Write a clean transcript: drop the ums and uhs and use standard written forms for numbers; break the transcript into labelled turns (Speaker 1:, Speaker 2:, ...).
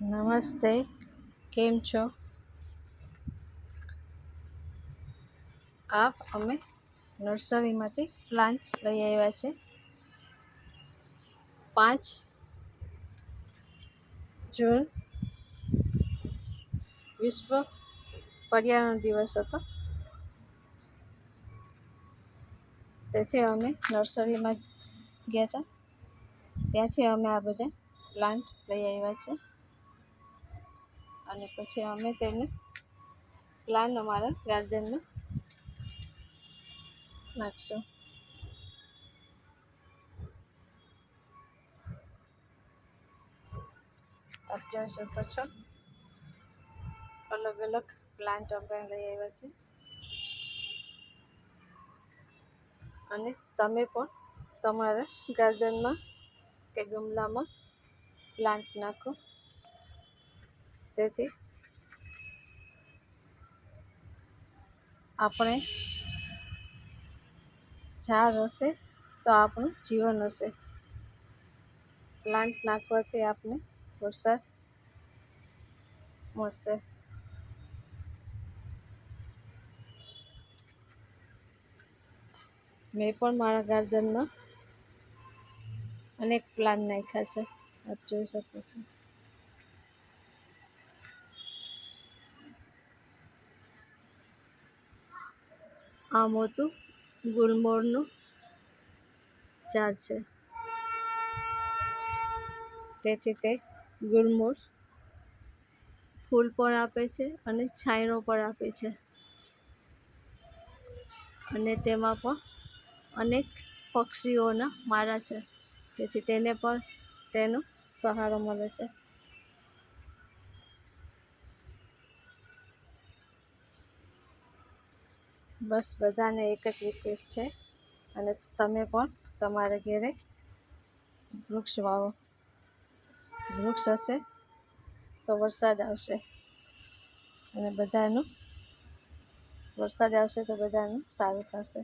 Speaker 1: નમસ્તે, કેમ છો? અમે નર્સરીમાંથી પ્લાન્ટ લઈ આવ્યા છે. 5 જૂન વિશ્વ પર્યાવરણ દિવસ હતો, તેથી અમે નર્સરીમાં ગયા હતા. ત્યાંથી અમે આ બધા પ્લાન્ટ લઈ આવ્યા છે અને પછી અમે તેને પ્લાન્ટ અમારા ગાર્ડનમાં નાખશું. આપ જોઈ શકો છો, અલગ અલગ પ્લાન્ટ અમે લઈ આવ્યા છે અને તમે પણ તમારા ગાર્ડનમાં કે ગમલામાં પ્લાન્ટ નાખો, તેથી આપણે ઝાડ હશે તો આપણું જીવન હશે. પ્લાન્ટ નાખવાથી આપણે વરસાદ મળશે. મેં પણ મારા ગાર્ડનમાં અનેક પ્લાન્ટ નાખ્યા છે, આપ જોઈ શકો છો. આ મોટું ગુલમોહરનું ઝાડ છે, તેથી તે ગુલમોહર ફૂલ પણ આપે છે અને છાંયડો પણ આપે છે, અને તેમાં પણ અનેક પક્ષીઓના માળા છે, તેથી તેને પણ તેનો સહારો મળે છે. બસ બધાને એક જ રિક્વેસ્ટ છે, અને તમે પણ તમારા ઘરે વૃક્ષ વાવો. વૃક્ષ હશે તો વરસાદ આવશે, અને વરસાદ આવશે તો બધાનું સારું થશે.